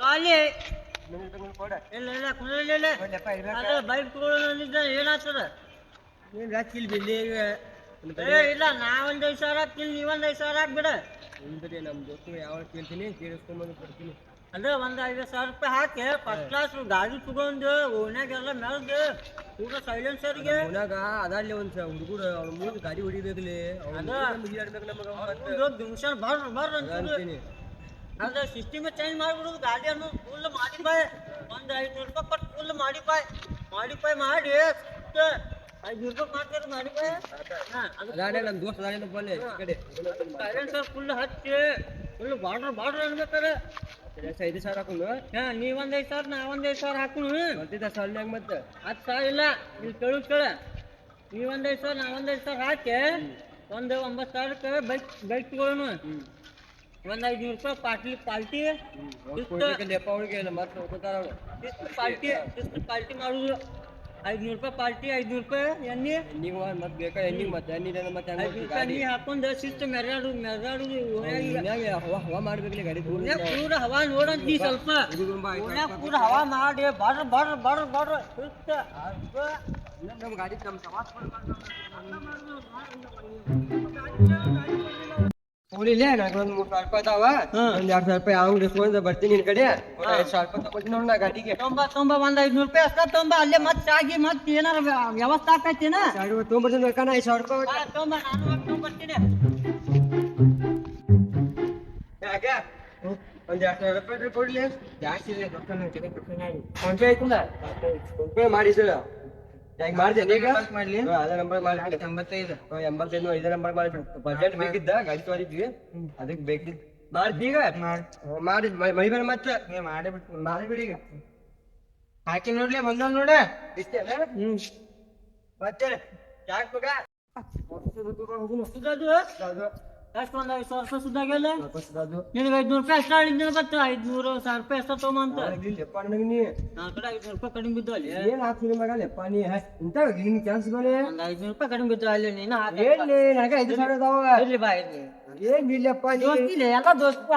ಖಾಲಿ ಇಲ್ಲ ಕುಂದ್ರಲಿಲ್ಲ ಬೈಕ್ ತಗೊಳ್ಳೋದಿದ್ದ ಏನಾಗ್ತದ ಇಲ್ಲ ನಾ ಒಂದ್ 5,000 ಹಾಕ್ತೀನಿ ನೀವೊಂದ್ 5,000 ಹಾಕ್ಬಿಡ ನಮ್ ದೋಸ್ತರು ಯಾವ ಕೇಳ್ತೀನಿ ಕೇಳಿಸ್ಕೊಂಬಂದು ಕೊಡ್ತೀನಿ. ಅದೇ ಒಂದ್ 5,000 ರೂಪಾಯಿ ಹಾಕಿ ಫಸ್ಟ್ ಕ್ಲಾಸ್ ಗಾಡಿ ತಗೊಂಡು ಓಣ್ಯಾಗೆಲ್ಲ ಮೆಲ್ದು ಕೂಡ ಸೈಲೆನ್ಸರ್ಗೆ ಓನಾಗ ಅದಲ್ಲಿ ಒಂದ್ ಹುಡುಗರು ಅವ್ರ ಮುಂದೆ ಗಾಡಿ ಹೊಡಿಬೇಕಲ್ಲಿ ಡಿಮಿಷನ್ ಬರ್ರ ಅಂತೀನಿ ಅದ ಸಿಸ್ಟಮ್ ಚೇಂಜ್ ಮಾಡ್ಬಿಡುದು ಗಾಡಿಯನ್ನು ಫುಲ್ ಮಾಡಿಫೈ ಒಂದ್ 500 ರೂಪಾಯಿ ಕೊಟ್ಟು ಫುಲ್ ಮಾಡಿಫೈ ಮಾಡಿ 500 ರೂಪಾಯಿ ಮಾಡ್ತಾರೆ ಮಾಡಿಫೈ ನಮ್ ದೋಸ್ತ ಸೈಲೆನ್ಸರ್ ಫುಲ್ ಹಚ್ಚಿ ಫುಲ್ ಬಾರ್ಡರ್ ಅನ್ಬೇಕಾರೆ 5,000 ಹಾಕೊಂಡು ನೀವೊಂದ್ 5,000 ನಾ ಒಂದ್ 5,000 ಹಾಕೋಣ ಬರ್ತಿದ್ದ ಸಾಲ ಮತ್ತೆ 10,000 ಇಲ್ಲ ಇಲ್ಲಿ ಕೇಳ ನೀವೊಂದ್ 5,000 ನಾ ಒಂದ್ 5,000 ಹಾಕಿ ಒಂದು 9,000ಕ್ಕೆ ಬೈಕ್ ತಗೊಳ್ಳೋಣ ಒಂದ್ 500 ರೂಪಾಯಿ ಪಾಲ್ಟಿ ಪಾಲ್ಟಿ ಮಾಡುದು 500 ರೂಪಾಯಿ ಪಾಲ್ಟಿ 500 ರೂಪಾಯಿ ಎಣ್ಣೆ ಮತ್ತೆ ಬೇಕಾ ಎಣ್ಣಿಗೆ ಮತ್ತೆ ಎಣ್ಣೆ ಹಾಕೊಂಡು ಶಿಸ್ತು ಮೆರ್ಯಾಡು ಹವಾ ಮಾಡ್ಬೇಕಲ್ಲಿ ಗಾಡಿ ಪೂರ ಹವಾ ನೋಡಂತಿ ಸ್ವಲ್ಪ ಪೂರ ಹವಾ ಮಾಡಿ ಬಾಡ್ರ ಶಿಸ್ತು ನಮ್ಮ ಗಾಡಿ ಹೋಲಿಲ್ಲ ನನಗೊಂದು 3,000 ರೂಪಾಯಿ ಅದಾವ ಒಂದ್ 2,000 ರೂಪಾಯಿ ಅವ್ನು ಡಿಸ್ಕೌಂಟ್ ಬರ್ತೀನಿ ನಿನ್ ಕಡೆ 5,000 ರೂಪಾಯಿ ತಗೊಳ್ತೀನಿ ನೋಡ್ ನಾ ಗಾಡಿಗೆ ಒಂದ್ 500 ರೂಪಾಯಿ ಅಷ್ಟ ಅಲ್ಲೇ ಮತ್ತೆ ಆಗಿ ಮತ್ತೆ ಏನಾರ ವ್ಯವಸ್ಥೆ ಆಕೈತಿನ ತೊಗೊಂಬರ್ತೀನಿ ಬೇಕನ 5,000 ರೂಪಾಯಿ ನಾನು ತೊಗೊಂಬರ್ತೀನಿ ಯಾಕೆ ಒಂದ್ 2,000 ರೂಪಾಯಿ ಕೊಡ್ಲಿ ಜಾಸ್ತಿ ಇದೆ ಫೋನ್ ಪೇ ಆಯ್ತಲ್ಲ ಫೋನ್ ಪೇ ಮಾಡಿ ಸರ್ ಈಗ ಮಾಡ್ತೇನೆ ಈಗ ಮಾಡ್ಲಿ ಅದೇ ನಂಬರ್ ಮಾಡಿ 85 ಇದೇ ನಂಬರ್ ಮಾಡಿ ಬಜೆಟ್ ಬೇಕಿದ್ದ ಗಾಡಿ ತಗೊಂಡಿದ್ವಿ ಅದಕ್ಕೆ ಬೇಕಿದ್ ಮಾಡ್ತಿ ಈಗ ಮಾಡಿ ಮೈಬೇಡ ಮತ್ತೆ ಮಾಡಿಬಿಡಿ ಈಗ ಹಾಕಿ ನೋಡ್ಲಿ ಬಂದ ನೋಡ ಇಷ್ಟೇ ಮತ್ತೆ ಯಾಕೆ ಮಗ ಎಷ್ಟು ಒಂದ್ 5,000 ರೂಪಾಯಿ ಸುದ್ದಾಗಲ್ಲ ನಿನಗೆ 500 ರೂಪಾಯಿ ಅಷ್ಟ ಹೇಳಿದ್ನ ಗೊತ್ತ 500,000 ರೂಪಾಯಿ ಅಷ್ಟ ತಗೊಂಬಂತ ನಾ ಕಡೆ 500 ರೂಪಾಯಿ ಕಡಿಮೆ ಬಿದ್ದು ಅಲ್ಲಿ ಏನ್ ಹಾಕ್ತೀನಿ ಮಗ ಲೆಪ್ಪ ನೀ ಇಂತ ನಿನ್ ಕೆಲ್ಸಗಳೇ ಒಂದ್ 500 ರೂಪಾಯಿ ಕಡಿಮೆ ಬಿದ್ದು ಅಲ್ಲಿ ನೀನು ಏನ್ಲಿ ನನಗೆ 5,000 ಅದಾವ ಇರ್ಲಿ ಬಾ ಇರ್ಲಿ ಏನ್ ಇಲ್ಲಪ್ಪ ದೋಸ್ತಿಲ್ಲ ಎಲ್ಲ ದೋಸ್ತ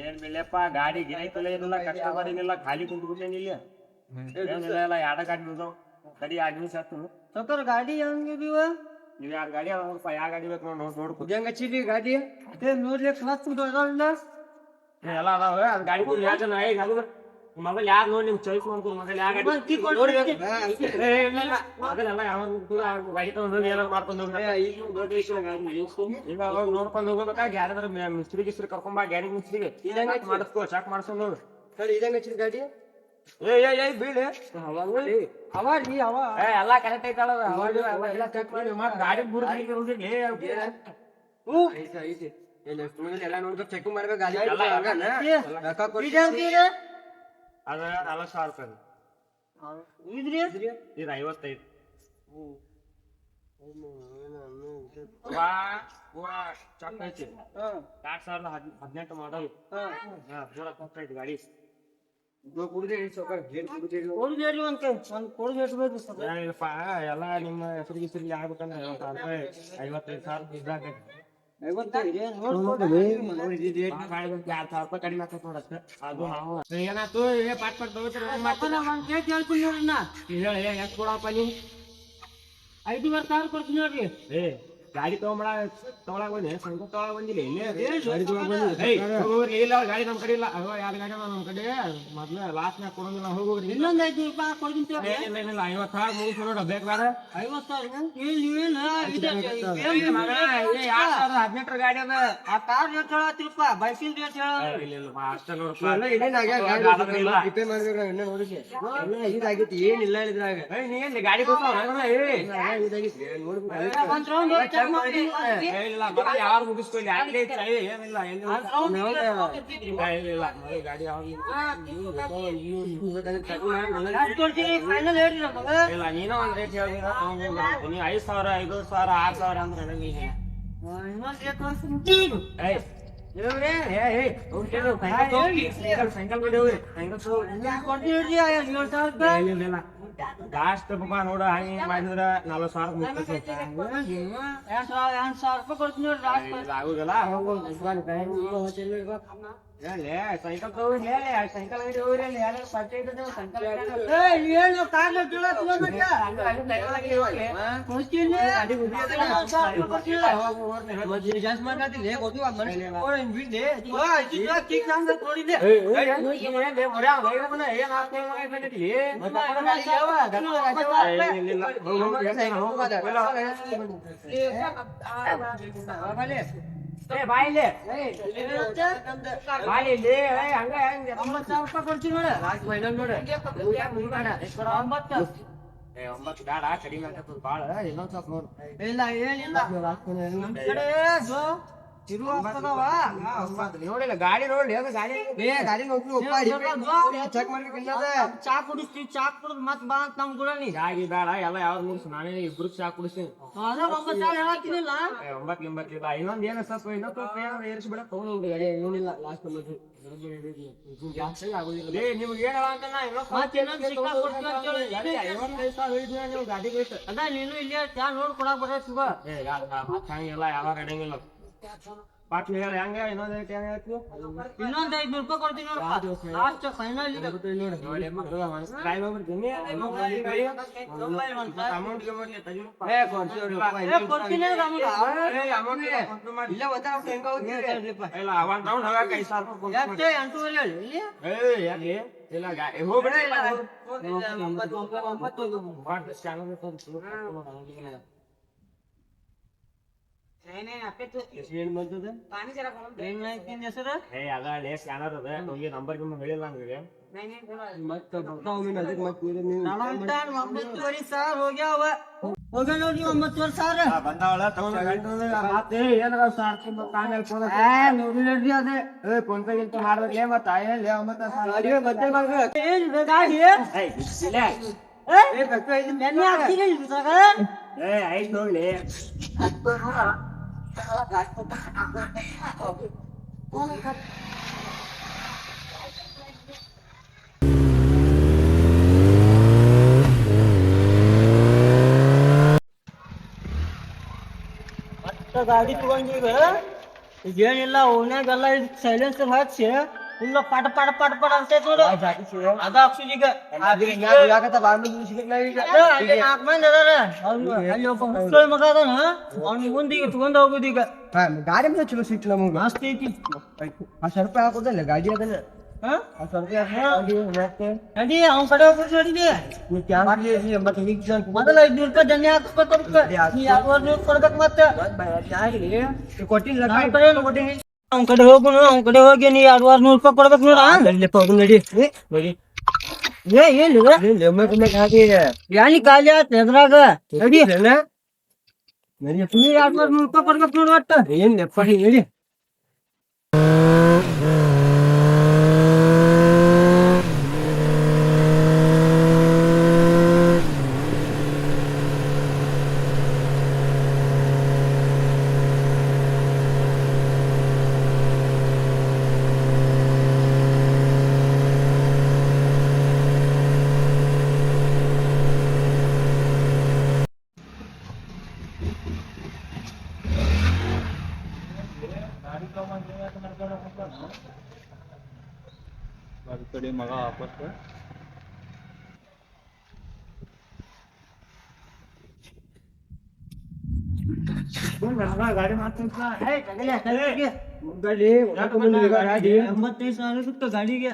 ಏನ್ ಬಿಲ್ಲಪ್ಪ ಗಾಡಿ ಗಿರಾಯ್ತಲ್ಲ ಏನಿಲ್ಲ ಕಸ್ಟಮರ್ ಏನಿಲ್ಲ ಖಾಲಿ ಕುಂತ್ಬಿಟ್ಟೇನಿಲ್ಲ ಏನಿಲ್ಲ ಯಾಡ ಗಾಡಿ ಉಳ್ದಾವ್ ಸರಿ 2 ನಿಮಿಷ ಆಯ್ತು ಸೌಕರ್ ಗಾಡಿ ಹೆಂಗಿದೀವ ನೀವು 2 ಗಾಡಿ ಅವ ನೋಡಪ್ಪ ಯಾವ ಗಾಡಿ ಬೇಕು ನೋಡ್ಕೊ ಹೆಂಗ ಹಚ್ಚಿದ್ವಿ ಗಾಡಿ ನೋಡ್ಲಿ ಕ್ಲಾಸ್ ಅದಾವಿಲ್ಲ ಎಲ್ಲ ಅದಾವ ಅದು ಗಾಡಿ ಕೂಡ ಹೇಳ್ತಾನ ಈಗ ಅದು ಮೊದಲು ಯಾರು ನೋಡಿ ನಿಮ್ ಚಾಯ್ಸ್ ಮಾಡ್ಕೊಂಡು ಮೊದಲು ಯಾವ ಗಾಡಿ ಮೊದಲೆಲ್ಲ ಯಾವ ಗಾಡಿ ತಗೊಂಡು ಹೋಗಿ ಏನಾರು ಮಾಡ್ಕೊಂಡು ಈಗ ಅವಾಗ ನೋಡ್ಕೊಂಡು ಹೋಗ್ಬೇಕಾಗಿ ಯಾರಾದ್ರೂ ಮಿಸ್ತ್ರಿ ಗಿಸ್ತ್ರಿ ಕರ್ಕೊಂಬ ಗಾಡಿ ಮಿಸ್ತ್ರಿಗೆ ಮಾಡಿಸ್ಕೋ ಚಾಕ್ ಮಾಡ್ಸ್ಕೊಂಡು ಹೋಗು ಸರಿ ಇದಂಗ ಹಚ್ಚಿದ ಗಾಡಿ ಏ ಬೀಳಿ ಎಲ್ಲ ಕರೆಕ್ಟ್ ಐತಲ್ಲ ಎಲ್ಲ ಚೆಕ್ ಮಾಡಿ ಮತ್ತೆ ಗಾಡಿ ಎಲ್ಲ ನೋಡ್ಬೇಕು ಚೆಕ್ ಮಾಡ್ಬೇಕು ಗಾಡಿ ಅದ 40,000 ರೂಪಾಯಿ ಇದು 55 ಪೂರಾ ಚಕ್ ಐತಿ 2018 ಮಾಡಲ್ ಪೂರಾ ಪಕ್ಕ ಐತಿ ಗಾಡಿ ಎಲ್ಲ ನಿಮ್ಮ ಹೆಸರಿಗೆ ಹೆಸರಿಗೆ ಆಗ್ಬೇಕಂದ್ರೆ 55,000 ಇದಾಗೈತಿ 2,000 ರೂಪಾಯಿ ಕಡಿಮೆ ಆಗ್ತೈತೆ ನೋಡಕ್ಕೆ ಅದು ಏನಾಯ್ತು ಪಾಟ್ ಹೇಳಿ ಎಷ್ಟು ಕೊಡಪ್ಪ ನೀವು 5,500 ಕೊಡ್ತೀನಿ ನೋಡ್ರಿ ಗಾಡಿ ತಗೊಳಕ್ ಬಂದೆ ಸಂಘ ತಗೊಳಕ್ ಬಂದಿಲ್ಲ ಇಲ್ಲೇ ಇಲ್ಲ ಗಾಡಿ ನಮ್ ಕಡೆ ಇಲ್ಲ ಅಗೋ ಯಾರ ಗಾಡಿ ನಮ್ ಕಡೆ ಮೊದ್ಲ ಲಾಸ್ಟ್ನಾಗ ಕೊಡೋದಿಲ್ಲ ಹೋಗೋರಿ ಇನ್ನೊಂದ್ 5 ರೂಪಾಯಿ ಕೊಡ್ತೀನಿ ಏನಿಲ್ಲ 50,000 ಮುಗಿಸ್ ನೋಡ ಬೇಕಾರ 18 ಗಾಡಿ ಅದ ಆ ಕಾರ್ ರೇಟ್ ಹೇಳತ್ತಿರಪ್ಪ ಬೈಕಿನ ರೇಟ್ ಹೇಳ ಅಷ್ಟ ರಿಪೇರ್ ಮಾಡ್ಬೇಕ್ರ ಇನ್ನ ನೋಡಿಸಿ ಇದಾಗೈತಿ ಏನಿಲ್ಲ ಇದ್ರಾಗ ನೀನ್ ಗಾಡಿ ಕೊಡ್ತಾವ ಇದಾಗೈತಿ ಒಂದ್ ರೌಂಡ್ ಯಾರು ಮುಗಿಸ್ಕೊಳ್ಳಿ ಏನಿಲ್ಲ ಇಲ್ಲ ಗಾಡಿ ಫೈನಲ್ ಹೇಳ್ರಿ ನಮಗ ಇಲ್ಲ ನೀನು ಒಂದ್ ರೇಟ್ ಹೇಳಿ ನೀವು 5,000 5,000 6,000 ಅಂದ್ರೆ ಇನ್ನೊಂದ್ ರೇಟ್ ತೋರಿಸ್ತೀನಿ ಲಾಸ್ಟ್ ನೋಡ ಹಂಗ ಮಾಡಿದ್ರ 40,000 ಮುಗ್ತೈತಿ $2,000 ಕೊಡ್ತೀನಿ ನೋಡ್ರಿ ಆಗುದಿಲ್ಲ ಸೈಕಲ್ ತಗೋರಿ ಸೈಕಲ್ ಅಂಗಡಿ ಹೋಗ್ರಿ ಅಲ್ಲಿ ಯಾರು ಪರಿಚಯ ಇದ್ರೆ ಸೈಕಲ್ ಏನು ಕಾರ್ ರೇಟ್ ಜಾಸ್ತಿ ಮಾಡ್ತಿಲ್ಲ ಬಾಯಿಲೆ ಬಾಯಿಲೆ ಹಂಗ $90,000 ಕೊಡ್ತೀನಿ ನೋಡ ಒಂಬತ್ತು ಬೇಡ ಕಡಿಮೆ ಆಗ್ತದ ಬಾಳ ಇನ್ನೊಂದ್ ಸ್ವಲ್ಪ ನೋಡು ಇಲ್ಲ ಏನಿಲ್ಲ ನಮ್ ಕಡೆ ನೋಡಿಲ್ಲ ಗಾಡಿ ನೋಡ್ಲಿ ಅದು ಗಾಡಿ ಗಾಡಿ ಚೆಕ್ ಮಾಡ್ಬೇಕಿಲ್ಲ ಚಾ ಕುಡಿಸ್ತೀವಿ ಚಾ ಕುಡಿದ್ ಮತ್ ಬಾ ಅಂತ ನಮ್ ಗುಡ ನೀ ಗಾಡಿ ಬೇಡ ಎಲ್ಲ ಯಾವ್ದು ಮುಗಿಸ್ ನಾನೇ ಇಬ್ರು ಚಾ ಕುಡಿಸ್ತೀನಿ ಅದ 9,000 ಹೇಳತ್ತೀನಿಲ್ಲ 9 ಇಲ್ಲ ಇನ್ನೊಂದ್ ಏನ ಸ್ವಲ್ಪ ಇನ್ನೊಂದ್ ಸ್ವಲ್ಪ ಏನಾದ್ರು ಏರಿಸ್ಬಿಡ ತಗೊಂಡ್ ಗಾಡಿ ಏನಿಲ್ಲ ಲಾಸ್ಟ್ ಆಗುದಿಲ್ಲ ನಿಮ್ಗೆ ಏನಲ್ಲ ಅಂತ ಮತ್ ಇನ್ನೊಂದ್ ಸಿಕ್ಕ ಕೊಡ್ತೀವಿ ಅಂತ ಹೇಳಿ 55,000 ನೀವು ಗಾಡಿ ಬೇಕು ಅದ ನೀನು ಇಲ್ಲೇ ಚಾ ನೋಡ್ ಕೊಡಾಕ್ ಬರತ್ತಿವ ಹಂಗಿಲ್ಲ ಯಾವಾಗ ಅಡಂಗಿಲ್ಲ ಪಾಟ್ಲಿ ಹೇಳ ಹೆಂಗ ಇನ್ನೊಂದ್ ರೇಟ್ ಹೆಂಗ ಹೇಳ್ತೀವಿ ಇನ್ನೊಂದ್ $500 ಕೊಡ್ತೀನಿ ಲಾಸ್ಟ್ ಫೈನಲ್ ಕೊಡ್ತೀನಿ ಇಲ್ಲ ಒಂದ್ ರೌಂಡ್ ಹೋಗಕ್ಕೆ 8,000 ನಂಬರ್ ಹೇಳಿಲ್ಲ ಹಂಗೆ ಹೋಗ್ಯಾವ ಹೋಗ ನೋಡಿ 9,000 ಬಂದಾವಳ ನೋಡ್ರಿ ಅದೇ ಫೋನ್ ಪೇ ಗಿಂತ ಮಾಡ್ಬೇಕೇ ಮತ್ತ ಆಯ್ತು ನೋಡ್ಲಿ ಗಾಡಿ ತಗೊಂಡೀಗ ಈಗೇನಿಲ್ಲ ಓನ್ಯಾಗೆಲ್ಲ ಸೈಲೆನ್ಸರ್ ಹಚ್ಚಿ ಇಲ್ಲ ಪಟ ಪಟ ಪಟ ಪಟ ಅಂತ ನೋಡು ಅದ ಆಕ್ಸಿಜನ್ ಈಗ ನಾಲ್ಕು ಮಂದಿ ಅದಾರ ಅಲ್ಲಿ ಒಬ್ಬ ಮುಸ್ಲಿಂ ಮಗ ಅದಾನ ಅವ್ನ ಮುಂದೆ ಈಗ ತಗೊಂಡ್ ಹೋಗುದು ಈಗ ಗಾಡಿ ಮೇಲೆ ಚಲೋ ಸಿಕ್ತು ನಮಗೆ ಮಸ್ತ್ ಐತಿ 10,000 ರೂಪಾಯಿ ಹಾಕೋದಲ್ಲ ಗಾಡಿ ಅದನ್ನ ನಡಿ ಅವ್ನ ಕಡೆ ಹೋಗ್ಬಿಟ್ಟು ನಡಿದಿ ಮೊದಲ $500 ದಂಡೆ ಹಾಕ್ಬೇಕು ನೀ 2,000 ಕೊಡ್ಬೇಕು ಮತ್ತೆ ಕೊಟ್ಟಿಲ್ಲ ಅವ್ನ ಕಡೆ ಹೋಗುನು ಅವ್ನ ಕಡೆ ಹೋಗಿ ನೀ 2,200 ಕೊಡ್ಬೇಕು ನೋಡ ನಡಿ ಯಾನಿ ಖಾಲಿ ಆತ ಎದ್ರಾಗ ನಡಿ ನೀ 2,200 ಕೊಡ್ಬೇಕು ನೋಡು ಒಟ್ಟ ಏನ್ ಲೆಪ್ಪ ಹೇಳಿ ಕಡೆ ಮಗ ವಾಪಸ್ ಗಾಡಿ ಮಾಡ್ತೀನಿ ಗಾಡಿ ಗಾಡಿ 85,000 ಬಿತ್ತು ಗಾಡಿಗೆ.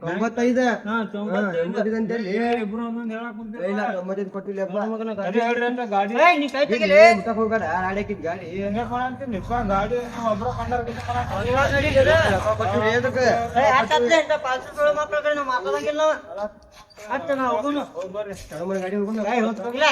95 ಹಾ, 95. ಅಂತೇಳಿ ಇಬ್ರು ಒಂದೊಂದ್ ಹೇಳಕ್ ಕುಂತೀವಿ. ಇಲ್ಲ 95 ಕೊಟ್ಟಿಲ್ಲಪ್ಪ ಸರಿ ಹೇಳ್ರಿ ಅಂತ ಗಾಡಿ ಏಯ್, ನೀ ಕೈ ತೆಗಿಲೆ. ಮುಟ್ಟಕ್ ಹೋಗ್ಬೇಡ ಆಡಕ್ಕಿದ್ ಗಾಡಿ ಹೆಂಗೆ ಕೊಡಂತೀನಿ ಗಾಡಿ ಒಬ್ರ ಕಂಡಾರ ರೊಕ್ಕ ಕೊಟ್ಟಿರಿ ಎದಕ್ಕೆ? ಏಯ್, ಹತ್ತತ್ಲೆ ಇಂಥ ಪಾಲ್ಸು ಮಕ್ಳ ಕಡೆ ನಾವು ಮಾತಾಡಂಗಿಲ್ಲ ನಾವು. ಹತ್ತ ನಾವು ಹೋಗುನು. ಬರ್ರಿ ತಗೊಂಬರ್ರಿ ಗಾಡಿ ಹೋಗೋಣ. ಏಯ್, ಹೋಗ್ತಿಲ್ಲ.